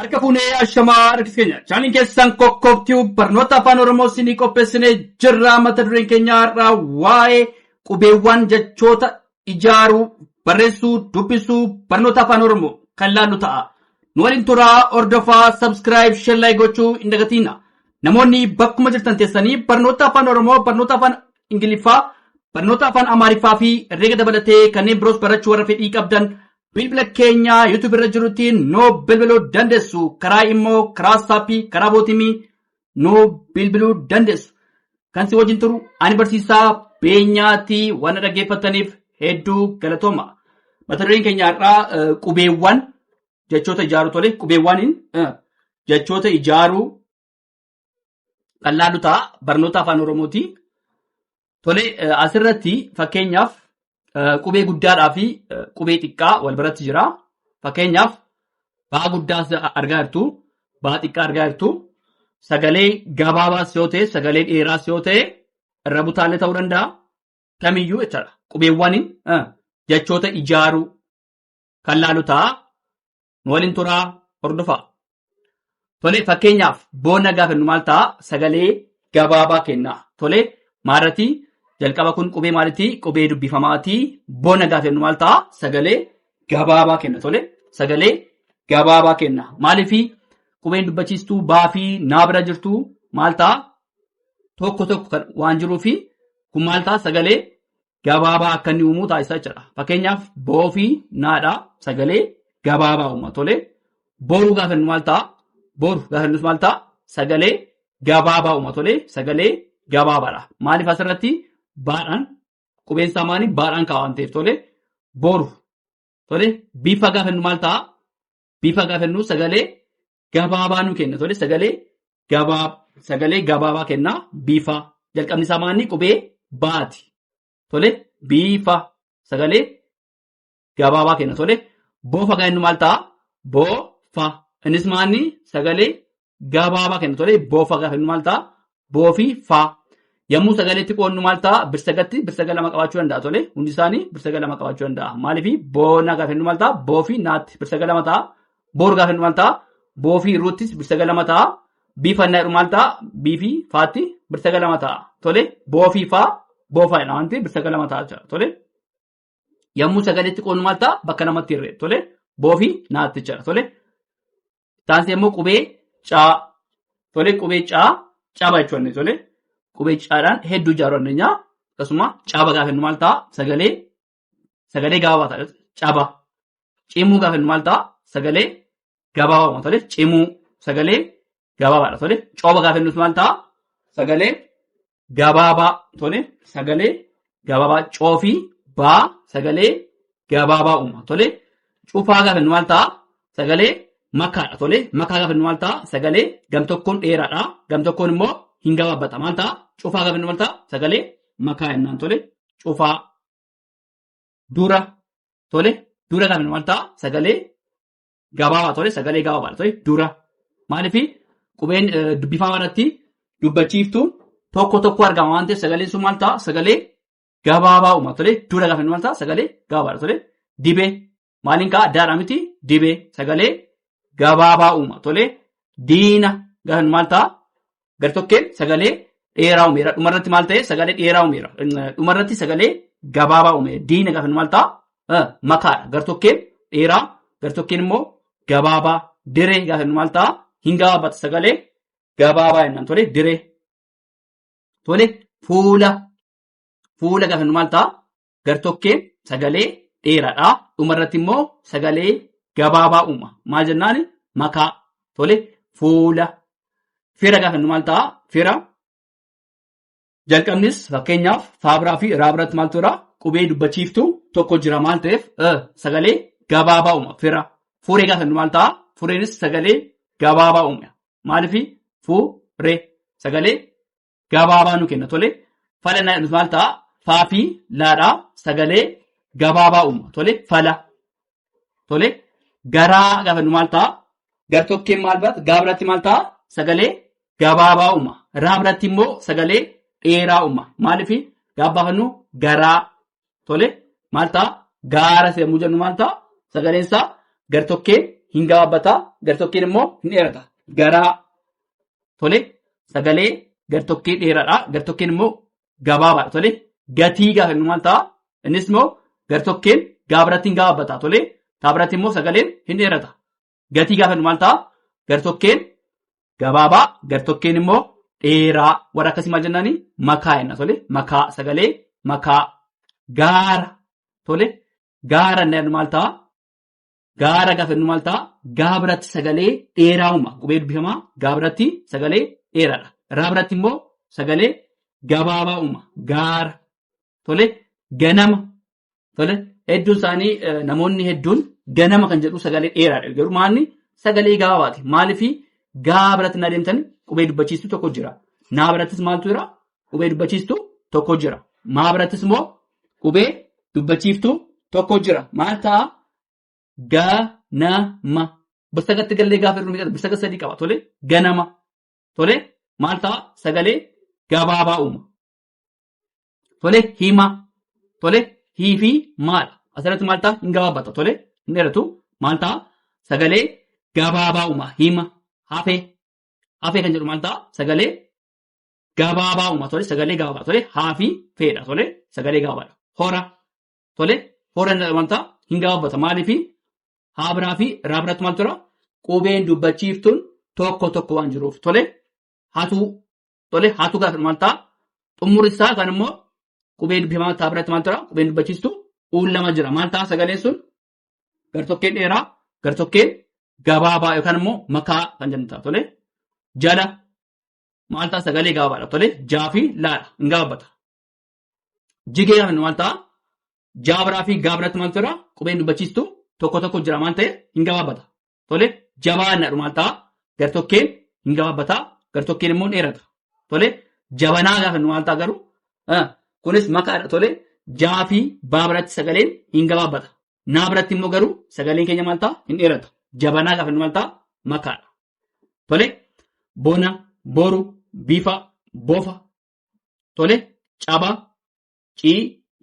Harka fuunee ashamaa harkis keenya chaaniin keessan kokkoobtuu barnoota afaan oromoo isinii qopheessinee jirra. Mata dureen keenya irraa waa'ee qubeewwan jechoota ijaaruu, barreessuu, dubbisuu barnoota afaan oromoo kan laallu ta'a. Nu waliin turaa, hordofaa, subscribe, share, like gochuu hin dagatina. Namoonni bakkuma jirtan teessanii barnoota afaan oromoo, barnoota afaan ingiliffaa, barnoota afaan amaariffaa fi herreega dabalatee kanneen biroos barachuu warra fedhii qabdan bilbila keenya YouTube irra jirutiin no bilbiluu dandeessu. Karaa immoo karaa saappii, karaa bootimii no bilbiluu dandeessu. Kan si wajjin turu ani barsiisaa beenyaatii waan dhaggeeffataniif hedduu galatooma. Mata dureen keenya irraa qubeewwan jechoota ijaaruu tole. Qubeewwaniin jechoota ijaaruu kan laallu ta'a barnoota afaan oromooti. Tole asirratti fakkeenyaaf qubee guddaadhaa fi qubee xiqqaa wal biratti jira. Fakkeenyaaf baa guddaa argaa jirtu, baa xiqqaa argaa jirtu. Sagalee gabaabaas yoo ta'e, sagalee dheeraas yoo ta'e irra butaalee ta'uu danda'a. Kamiyyuu jechaadha. Qubeewwaniin jechoota ijaaruu kan laallu ta'a. Nu waliin turaa, hordofaa. Tole fakkeenyaaf boona gaafannu maal ta'a? Sagalee gabaabaa kenna. Tole maalirratti? Jalqaba kun qubee maalitti? Qubee dubbifamaati. Boona gaafannu maal ta'a? Sagalee gabaabaa kenna. Tole sagalee gabaabaa kenna. Maaliifi qubeen dubbachiistuu baa fi naa bira jirtu maal ta'a? Tokko tokko waan jiruufi kun maal ta'a? Sagalee gabaabaa akka inni uumuu taasisa jechuudha. Fakkeenyaaf boo fi naadha. Sagalee gabaabaa uuma. Tole booruu gaafannu maal ta'a? Boru gaafannus maal ta'a? Sagalee gabaabaa uuma. Tole sagalee gabaabaadha. Maaliif asirratti baadhaan qubeen samaanii baadhaan kaawwan ta'eef tole boru. Tole bifa gaafannu maal ta'a? Bifa gaafannu sagalee gabaabaa nu kenna. Tole sagalee gabaabaa kenna. Bifa jalqabni samaanii qubee baati. Tole bifa sagalee gabaabaa kenna. Tole boofa gaafannu maal ta'a? Boofa. Innis maanni sagalee gabaabaa kenna. Tole boofa gaafannu maal ta'a? Boofi faa. Yommuu sagaleetti qoodnu maal ta'a? Birsagatti birsaga lama qabaachuu danda'a. Tole hundi isaanii birsaga lama qabaachuu danda'a. Maaliifi boona gaafannu maal ta'a? Boofi naatti birsaga lama ta'a. Boor gaafannu maal ta'a? Boofi ruuttis birsaga lama ta'a. Bifa naadhu maal ta'a? Biifi faatti birsaga lama ta'a. Tole boofi faa boofa jedhama wanti birsaga lama ta'a jechuudha. Tole yommuu sagaleetti qoodnu maal ta'a? Bakka namatti hirree. Tole boofi naatti jechuudha. Tole taansi immoo qubee caa. Tole qubee caaba jechuudha. Tole qubee caadhaan hedduu ijaaruu dandeenya. Akkasuma caaba gaafannu maal ta'a? Sagalee gabaabaa ta'a. Caaba. Cimuu gaafannu maal ta'a? Sagalee gabaabaa. Tole cimuu sagalee gabaabaadha. Tole cooba gaafannus maal ta'a? Sagalee gabaabaa. Tole sagalee gabaabaa. Coofii baa sagalee gabaabaa uuma. Tole cufaa gaafannu maal ta'a? Sagalee makaadha. Tole makaa gaafannu maal ta'a? Sagalee gamtokkoon dheeraadha. Gamtokkoon immoo hin gabaabbata. Maal ta'a? Cufaa gaafannu maal ta'a? Sagalee makaa jennaan. Tole cufaa. Dura. Tole dura gaafannu maal ta'a? Sagalee gabaabaa. Tole sagalee gabaabaadha. Tole dura. Maaliifi qubeen dubbifamaa irratti dubbachiiftuun tokko tokko argama waan ta'eef sagaleen sun maal ta'a? Sagalee gabaabaa uuma. Tole dura gaafannu maal ta'a? Sagalee gabaabaadha. Tole dibee. Maaliin ka'a? Daadhaa miti? Dibee. Sagalee gabaabaa uuma. Tole diina gaafannu maal ta'a? Gartokkeen sagalee dheeraa uumeera. Dhumarratti maal ta'e? Sagalee dheeraa uumeera. Dhumarratti sagalee gabaabaa uumeera. Diina gaafannu maal ta'a? Makaadha. Gartokkeen dheeraa, gartokkeen immoo gabaabaa. Diree gaafannu maal ta'a? Hin gabaabbata. Sagalee gabaabaa jennaan. Tole diree. Tole fuula. Fuula gaafannu maal ta'a? Gartokkeen sagalee dheeraadha. Dhumarratti immoo sagalee gabaabaa uuma. Maal jennaani? Makaa. Tole fuula. Fira gaafannu maal ta'a? Fira. Jalqabnis fakkeenyaaf faabiraa fi raabiratti maal tura? Qubee dubbachiiftuu tokko jira maal ta'eef sagalee gabaabaa uuma. Fira. Furee gaafannu maal ta'a? Fureenis sagalee gabaabaa uuma. Maaliifi furee sagalee gabaabaa nu kenna. Tole fala maal ta'a? Faa fi laadhaa sagalee gabaabaa uuma. Tole fala. Tole garaa gaafannu maal ta'a? Gartokkeen maal biraatti? Gaa biratti maal ta'a? Sagalee gabaabaa uuma. Raa biratti immoo sagalee dheeraa uuma. Maaliifi gaabbaafannu garaa. Tole maal ta'a? Gaara yommuu jennu maal ta'a? Sagaleen isaa gartokkeen hin gabaabbataa gartokkeen immoo hin dheerata. Garaa tole sagalee gartokkee dheeraadha gartokkeen immoo gabaabaadha tole. Gatii gaafa jennu maal ta'a innis immoo gartokkeen gaabiratti hin gabaabbataa tole taabiratti immoo sagaleen hin dheerata. Gatii gaafa jennu maal ta'a gartokkeen gabaabaa gartokkeen immoo dheeraa warra akkasii maal jennaani makaa jenna tole makaa sagalee makaa. Gaara tole gaara inni maal ta'a gaara gaafa jennu maal ta'a gaabiratti sagalee dheeraa uuma qubee dubbifamaa gaabiratti sagalee dheeraadha. Raabiratti immoo sagalee gabaabaa uuma gaara tole. Ganama tole hedduun isaanii namoonni hedduun ganama kan jedhu sagalee dheeraadha garuu maalni sagalee gabaabaati maaliif gaa biratti na deemtan qubee dubbachiistu tokko jira. Naa birattis maaltu jira qubee dubbachiistu tokko jira. Maa birattis immoo qubee dubbachiiftuu tokko jira. Maal ta'a ganama bista gatti gallee gaafa irraa miidhagina bista gatti sadii qaba tole ganama tole maal ta'a sagalee gabaabaa uuma tole. Hima tole hii fi maadha asirratti maal ta'a hin gabaabbata tole hin dheeratu maal ta'a sagalee gabaabaa uuma. Hima hafee kan jedhu maal ta'a sagalee gabaabaa uuma tole sagalee gabaabaa tole haa fi feedha tole sagalee gabaabaadha. Hora tole hora maal ta'a hin gabaabbata maaliif haa biraa fi raa biratti maal tura qubeen dubbachiiftuun tokko waan jiruuf tole. Hatuu tole hatuu gaafa maal ta'a xumurisaa kan immoo qubeen dubbifamaa taa biratti maal tura qubeen dubbachiistu lama jira maal ta'a sagaleen sun gartokkeen dheeraa gartokkeen gabaabaa yookaan immoo makaa kan jennu ta'a tole. Jala maal ta'a sagalee gabaabaadha tole jaa fi laadha hin gabaabbata. Jigee gaafa maal ta'a jaa biraa fi gaa biratti maal tura qubeen dubbachiistu tokko jira maal ta'e hin gabaabbata tole. Jabaanadhu maal ta'a gartokkeen hin gabaabbata gartokkeen immoo dheerata tole. Jabanaa gaafa maal ta'a garuu kunis makaadha tole. Jaa fi baa biratti sagaleen hin gabaabbata. Naa biratti immoo garuu sagaleen keenya maal ta'a hin dheerata. Jabanaa gaafa maal ta'a makaadha tole. Bona boru bifa bofa tole. Caba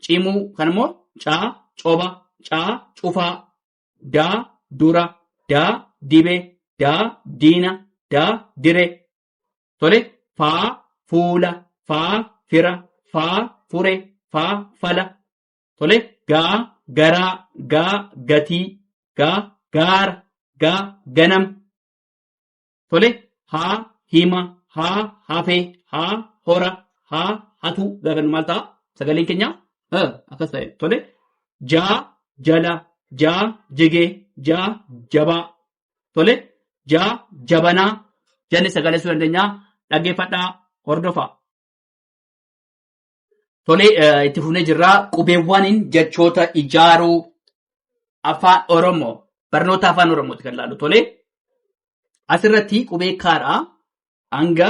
ciimuu kan immoo caa coba caa cufaa daa dura daa dibee daa diina daa diree tole. Faa fuula faa fira faa fure faa fala tole. Gaa garaa gaa gatii gaa gaara gaa ganam tole. Haa hima haa hafee haa hora haa hatuu gaafa maal ta'a sagaleen keenya akkas ta'e tole. Jaa jala jaa jigee jaa jabaa tole. Jaa jabanaa jenne sagalee suu dandeenyaa dhaggeeffadhaa hordofaa. Tole itti fufnee jirraa qubeewwaniin jechoota ijaaruu afaan Oromoo barnoota afaan Oromooti kan ilaallu tole. Asirratti qubee kaadhaa hanga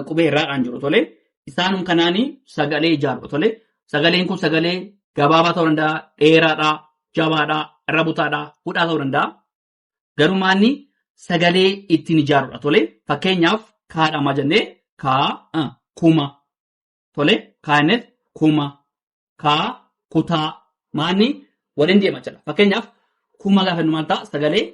qubee irraadhaan jiru tole. Isaanum kanaanii sagalee ijaaru tole. Sagaleen kun sagalee gabaabaa ta'uu danda'a, dheeraadhaa, jabaadhaa, irra butaadhaa, hudhaa ta'uu danda'a. Garumaanni sagalee ittiin ijaarudha tole. Fakkeenyaaf kaadhaa maa jennee kaa kuma tole. Kaannet kuma kaa kutaa maanni waliin deema jira. Fakkeenyaaf kuma gaafa nu maal ta'a sagalee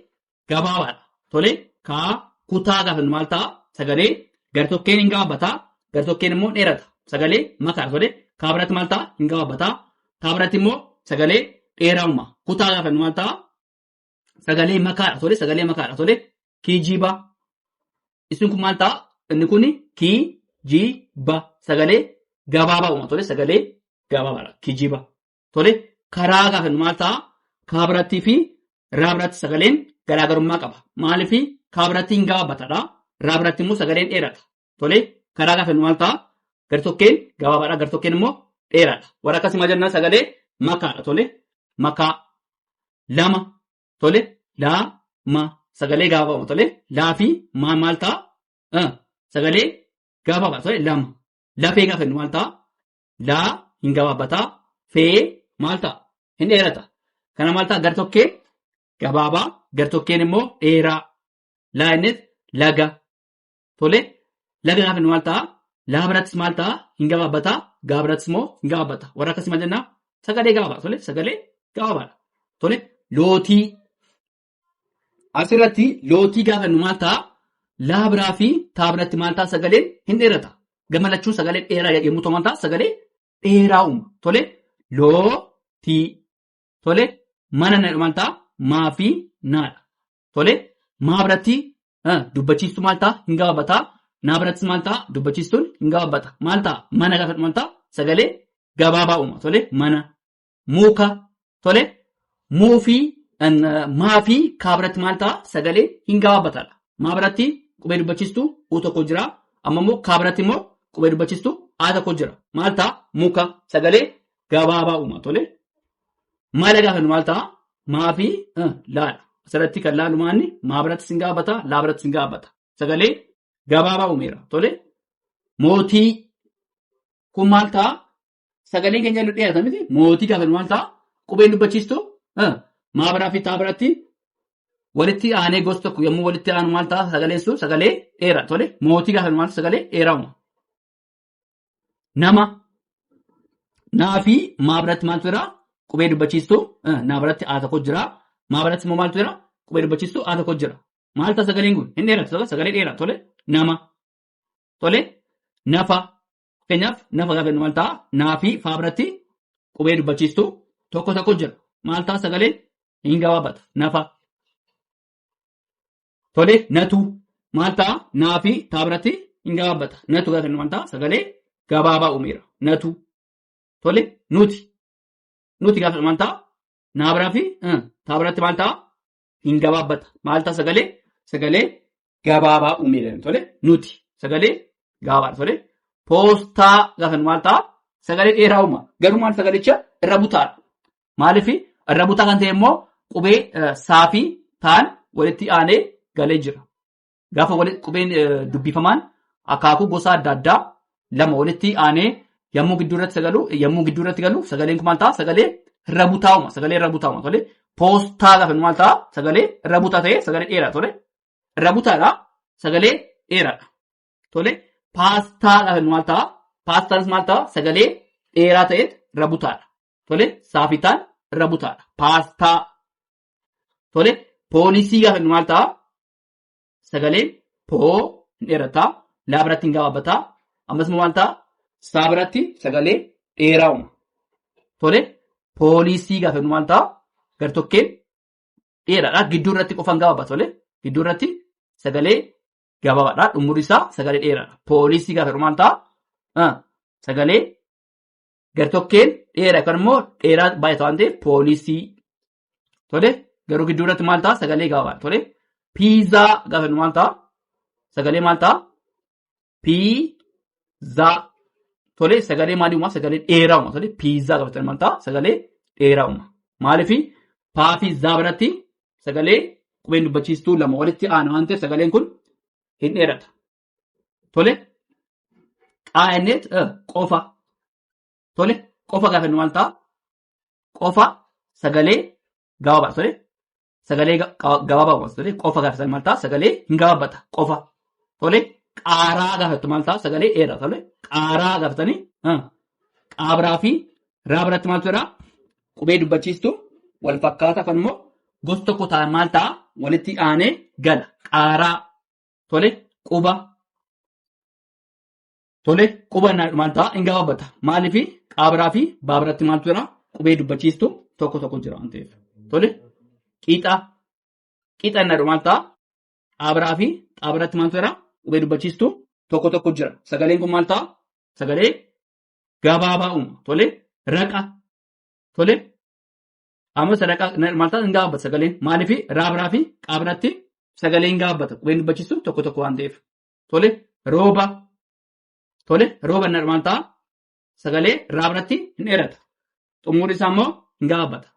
gabaabaadha tole. Kaa kutaa gaafa nu maal ta'a sagalee gartokkeen hin gabaabbataa gartokkeen immoo dheerata sagalee makaadha tole. Kaa biratti maal ta'a hin gabaabbataa taa biratti immoo sagalee dheerauma. Kutaa gaafa nu maal ta'a sagalee makaadha tole sagalee makaadha tole. Kijiba isin kun maal ta'a inni kuni kijiba sagalee gabaabaa uuma tole sagalee gabaabaadha kijiba tole. Karaa gaafa nu maal ta'a kaa birattii fi raa biratti sagaleen garaagarummaa qaba maaliif kaa biratti hin gabaabbataadha raa biratti immoo sagaleen dheerata tole. Karaa gaafa nu maal ta'a gartokkeen gabaabaadha gartokkeen immoo dheeraadha. Warra akkasii maal jennaan sagalee makaadha tole. Makaa lama tole. Lama sagalee gabaabaa tole. Laa fi maal ta'a sagalee gabaabaa tole lama. Lafee gaafa nu maal ta'a laa hin gabaabbataa fee maal ta'a hin dheerata. Kana maal ta'a gartokkeen gabaabaa gartokkeen immoo dheeraa. Laa innis laga tole. Laga gaafa nu maal ta'a laa birattis maal ta'a hin gabaabbataa gaa birattis immoo hin gabaabbata. Warra akkasii maal jennaa sagalee gabaabaa tole sagalee gabaabaadha tole. Lootii asirratti lootii gaafa nu maal ta'a laa biraa fi taa biratti maal ta'a sagaleen hin dheerata. Gammachuu sagalee dheeraa yommuu ta'u maal ta'a sagalee dheeraa uuma. Tole lootii. Tole mana maal ta'a maa fi naadha. Tole maa biratti dubbachiistu maal ta'a hin gabaabata. Naa birattis maal ta'a dubbachiistuun hin gabaabata. Maal ta'a mana gaafa maal ta'a sagalee gabaabaa uuma. Tole mana muka. Tole muu fi maa fi kaa biratti maal ta'a sagalee hin gabaabataadha. Maa biratti qubee dubbachiistu u tokko jira. Amma immoo kaa biratti immoo qubee dubbachiistu a tokko jira. Maal ta'a muka sagalee gabaabaa uuma. Tole maala gaafa maal ta'a maa fi laadha. Asirratti kan laalu maanni maa birattis hin gabaabata laa birattis hin gabaabata. Sagalee gabaabaa uumeera. Tole mootii kun maal ta'a sagaleen keenya illee dheerata miti. Mootii gaafa maal ta'a qubeen dubbachiistu maa biraa fi taa biratti walitti aanee gosa tokko yommuu walitti aanu maal ta'a sagaleen sun sagalee dheeraa. Tole mootii gaafa maal sagalee dheeraa uuma. Nama naa fi maa biratti maaltu jira qubee dubbachiistu naa biratti a tokko jira. Maa biratti immoo maaltu jira qubee dubbachiistu a tokko jira. Maal ta'a sagaleen kun hin dheeratu sagalee dheeraa. Tole nama. Tole nafa. Fakkeenyaaf nafa gaafa maal ta'a naa fi faa biratti qubee dubbachiistu tokko tokko jira. Maal ta'a sagaleen hin gabaabata nafa. Tole natu maal ta'a naa fi taa biratti hin gabaabata. Natu gaafa maal ta'a sagalee gabaabaa uumeera. Natu. Tole nuti. Nuti gaafa maal ta'a naa biraa fi taa biratti maal ta'a hin gabaabata. Maal ta'a sagalee gabaabaa uumeera. Tole nuti sagalee gabaabaadha. Tole poostaa gaafa maal ta'a sagalee dheeraa uuma. Garuu maal sagalicha irra butaadha. Maaliif irra butaa kan ta'e immoo qubee saa fi taan walitti aanee galee jira. Gaafa qubeen dubbifamaan akaakuu gosa adda addaa lama walitti aanee yommuu gidduurratti galu sagaleen kun maal ta'a sagalee irra butaa uuma. Sagalee irra butaa uuma. Tole poostaa gaafa maal ta'a sagalee irra butaa ta'e sagalee dheeraa. Tole irra butaadha sagalee dheeraadha. Tole paastaa gaafa maal ta'a paastaanis maal ta'a sagalee dheeraa ta'e irra butaadha. Tole saafitaan irra butaadha. Paastaa. Tole poolisii gaafa maal ta'a sagaleen poo hin dheerataa laa biratti hin gabaabataa. Ammas maal ta'a saa biratti sagalee dheeraa uuma. Tole poolisii gaafa maal ta'a gartokkeen dheeraadha. Gidduu irratti qofaan gabaabaa. Tole gidduu irratti sagalee gabaabaadha. Dhumurri isaa sagalee dheeraadha. Poolisii gaafa maal ta'a sagalee gartokkeen dheeraa yookaan immoo dheeraa baay'ata waan ta'eef poolisii. Tole garuu gidduu irratti maal ta'a sagalee gabaabaadha. Tole piizaa gaafa maal ta'a sagalee maal ta'a piizaa. Tole sagalee maalii uuma sagalee dheeraa uuma. Tole piizaa gaafa maal ta'a sagalee dheeraa uuma. Maaliif paa fi zaa biratti sagalee qubeen dubbachiistuu lama walitti aanu waan ta'eef sagaleen kun hin dheerata. Tole qaa'innet qofa. Tole qofa gaafa maal ta'a qofa sagalee gabaabaa. Tole sagalee gabaabaa uuma. Tole qofa gaafa maal ta'a sagalee hin gabaabata qofa. Tole qaaraa gaafa maal ta'a sagalee dheeraa. Tole qaaraa gaafatanii qaabiraa fi raa biratti maaltu jira qubee dubbachiistu wal fakkaataa kan immoo gosa tokko ta'an maal ta'a walitti aanee gala. Qaaraa. Tole quba. Tole quba maal ta'a hin gabaabata. Maaliif qaabiraa fi baa biratti maaltu jira qubee dubbachiistu tokko tokko jira waan ta'eef. Tole qixa. Qixa maal ta'a qaabiraa fi xaa biratti maaltu jira qubee dubbachiistu tokko tokko jira. Sagaleen kun maal ta'a sagalee gabaabaa uuma. Tole raqa. Tole ammas raqa maal ta'a hin gabaabata sagaleen. Maaliif raa biraa fi qaa biratti sagalee hin gabaabata qubeen dubbachiistu tokko tokko waan ta'eef. Tole rooba. Tole rooba maal ta'a sagalee raa biratti hin dheerata. Xumurri isaa immoo hin gabaabata.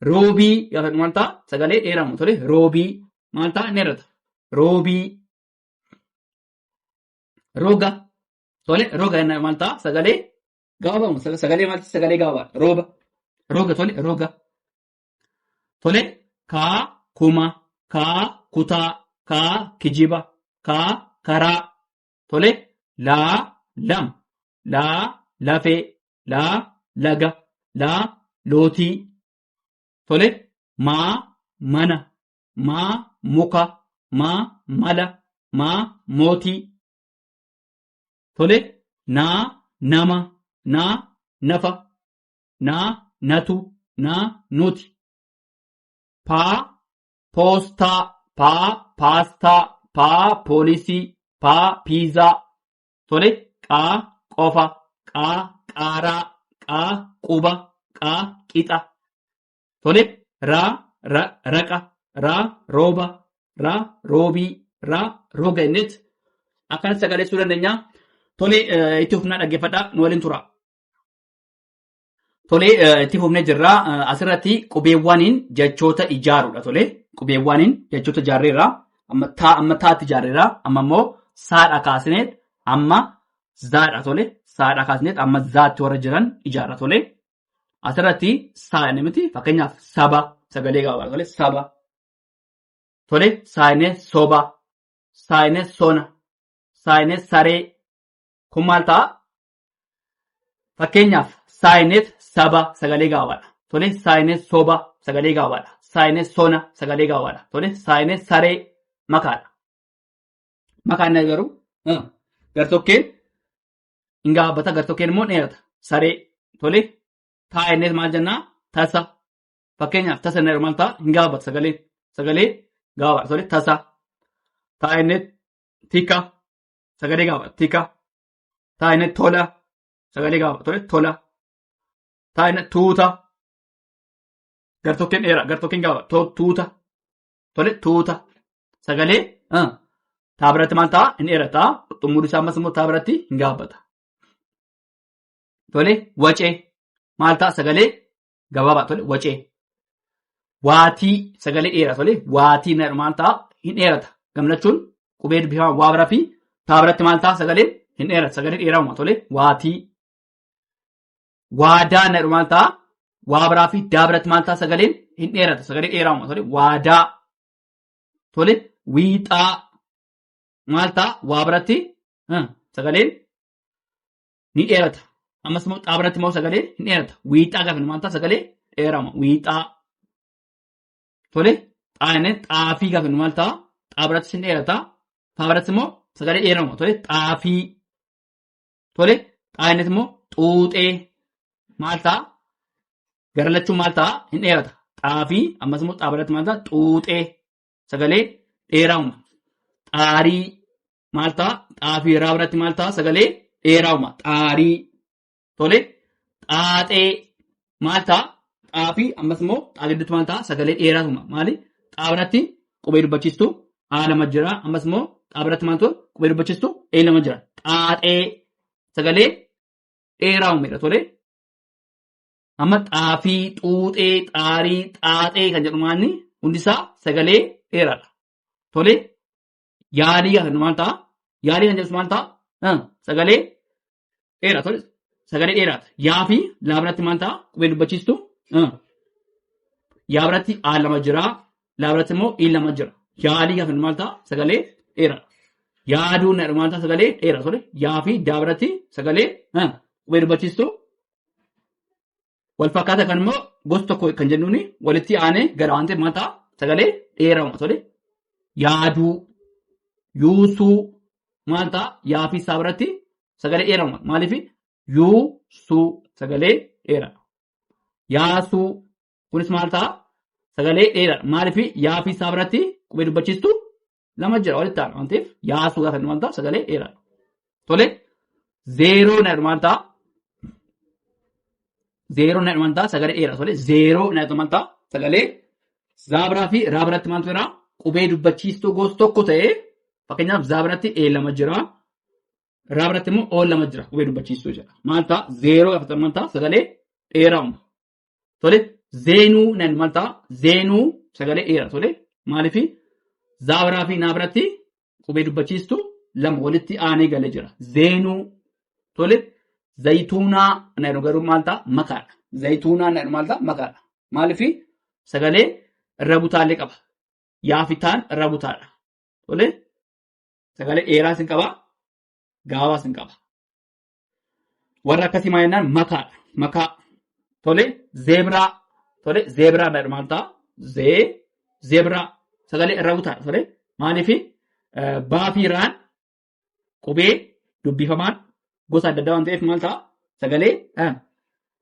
Roobii gaafa maal ta'a sagalee dheeramu. Tole roobii maal ta'a hin dheerata. Roobii. Roga. Tole roga maal ta'a sagalee gabaabaa. Sagalee maal sagalee gabaabaa. Rooba. Roga. Tole roga. Tole kaa kuma. Kaa kutaa. Kaa kijiba. Kaa karaa. Tole laa lam. Laa lafee. Laa laga. Laa lootii. Tole maa mana. maa muka, maa mala, maa mootii. Tole naa nama, naa nafa, naa natu, naa nuti. Paa poostaa, paa paastaa, paa poolisii, paa piizaa. Tole qaa qofa, qaa qaaraa, qaa quba, qaa qixa. Tole raa raqa, raa rooba, raa roobii, raa roga innet akkan sagaleessuu dandeenya. Tole itti fufnaa dhaggeeffadhaa nu waliin tura. Tole itti fufnee jirra. Asirratti qubeewwaniin jechoota ijaaruudha. Tole qubeewwaniin jechoota ijaarreerra. Amma taatti ijaarreerra. Amma immoo saadha kaasneet amma zaadha. Tole saadha kaasneet amma zaatti warra jiran ijaarra. Tole asirratti saani miti fakkeenyaaf saba sagalee gabaabaa. Tole saba. Tole saayinee soba, saayinee sona, saayinee saree. Kun maal ta'a? Fakkeenyaaf saayineet saba sagalee gabaabaadha. Tole saayinee soba sagalee gabaabaadha. Saayinee sona sagalee gabaabaadha. Tole saayinee saree makaadha. Makaan garuu gartokkeen hin gabaabbata, gartokkeen immoo dheerata. Saree. Tole taayinee maal jennaa? Tasa. Fakkeenyaaf tasa inni maal ta'a? Hin gabaabbata sagalee gabaabaadha. Tole tasa. Taayinee tika sagalee gabaabaadha. Tika. Taayinee tola sagalee gabaabaadha. Tole tola. Taayinee tuuta gartokkeen dheeraa, gartokkeen gabaabaadha. Tuuta. Tole tuuta. Sagalee taa biratti maal ta'a? Hin dheerata. Xumurri isaa ammas immoo taa biratti hin gabaabbata. Tole wacee maal ta'a? Sagalee gabaabaa. Tole wacee. Waatii sagalee dheeraa. Tole waatii maal ta'a? Hin dheerata. Gammachuun qubee dubbifama waa biraa fi taa biratti maal ta'a? Sagalee hin dheerata. Sagalee dheeraa. Tole waatii. Waadaa maal ta'a? Waa biraa fi daa biratti maal ta'a? Sagaleen hin dheerata. Sagalee dheeraa. Tole waadaa. Tole wiixaa maal ta'a? Waa biratti sagaleen ni dheerata. Ammas immoo xaa biratti immoo sagalee hin dheerata. Wiixaa gaafa maal ta'a? Sagalee dheerama. Wiixaa. Tole xaayinee xaafii gaafa maal ta'a? Xaa biratti hin dheerata. Taa biratti immoo sagalee dheerama. Tole xaafii. Tole xaayinee immoo xuuxee maal ta'a? Garlachuun maal ta'a? Hin dheerata. Xaafii ammas immoo xaa biratti maal ta'a? Xuuxee sagalee dheerama. Xaarii maal ta'a? Xaafii raa biratti maal ta'a? Sagalee dheerama. Xaarii. Tole xaaxee maal ta'a? Xaafii ammas immoo xaa gidduutti maal ta'a? Sagalee dheeraatuma. Maali? Xaa biratti qubee dubbachiistu A lama jira. Ammas immoo xaa biratti maal ta'a? Qubee dubbachiistu E lama jira. Xaaxee sagalee dheeraatuma. Tole amma xaafii, xuuxee, xaarii, xaaxee kan jedhu maanni hundisaa sagalee dheeraadha. Tole yaalii kan maal ta'a? Yaalii kan jedhu maal ta'a? Sagalee dheeraa. Tole sagalee dheeraadha. Yaa fi laa biratti maal ta'a? Qubee dubbachiistu. Yaa biratti A lama jira. Laa biratti immoo E lama jira. Yaalii kan maal ta'a? Sagalee dheeraadha. Yaaduun maal ta'a? Sagalee dheeraa. Tole yaa fi daa biratti sagalee qubee dubbachiistu. Wal fakkaata kan immoo gosa tokko kan jennuuni walitti aanee gara waan ta'eef maal ta'a? Sagalee dheeraadha. Tole yaaduu, yuusuu maal ta'a? Yaa fi isaa biratti sagalee dheeraadha. Maaliif yuusuu sagalee dheeraadha. Yaasuu kunis maal ta'a? Sagalee dheeraadha. Maaliif yaa fi isaa biratti qubee dubbachiistu lama jira walitti aana waan ta'eef yaasuu gaafa maal ta'a? Sagalee dheeraadha. Tole zeeroo maal ta'a? Zeeroo maal ta'a? Sagalee dheeraa. Tole zeeroo maal ta'a? Sagalee zaa biraa fi raa biratti maaltu jira? Qubee dubbachiistuu gosa tokko ta'ee fakkeenyaaf zaa biratti E lama jira. Raa biratti immoo O lama jira. Qubee dubbachiistuu jira. Maal ta'a? Zeeroo gaafa maal ta'a? Sagalee dheeraadha. Tole zeenuu maal ta'a? Zeenuu sagalee dheeraa. Tole maaliif zaa biraa fi naa biratti qubee dubbachiistuu lama walitti aanee galee jira. Zeenuu. Tole zayituunaa garuu maal ta'a? Makaadha. Zayituunaa maal ta'a? Makaadha. Maaliif sagalee irra butaallee qaba. Yaafitaan irra butaadha. Tole sagalee dheeraas hin qaba. Gaabaas hin qaba. Warra akkasii maal jennaan? Makaadha. Makaa. Tole zeebraa. Tole zeebraa maal ta'a? Zeebraa. sagalee irra butaa tole maaliif baa fi raan qubee dubbifamaan gosa adda addaa waan ta'eef maal ta'a sagalee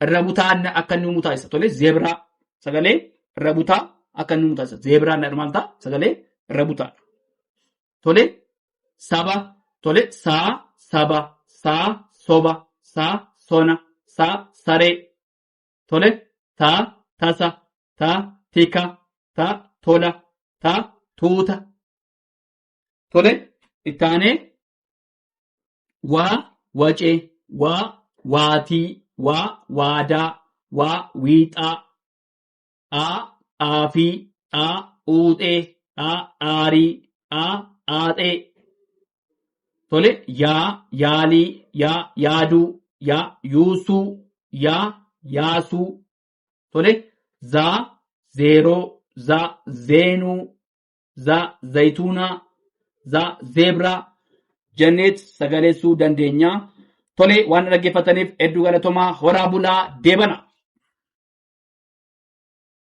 irra butaan akka inni mutaasa tole zeebraa sagalee irra butaa akka inni mutaasa zeebraa maal ta'a sagalee irra butaa tole saba tole saa saba saa soba saa sona saa saree tole taa tasa taa tika taa tola taa tuuta tole ittaanee waa wacee waa waatii waa waadaa waa wiixaa aafii uuxee aarii aaxee tole yaa yaalii yaa yaaduu yaa yuusuu yaa yaasuu tole zaa zeeroo zaa zeenuu zaa zayituunaa zaa zeebraa jenneet sagaleessuu dandeenya. Tole waan dhaggeeffataniif hedduu galatomaa horaa bulaa deebana.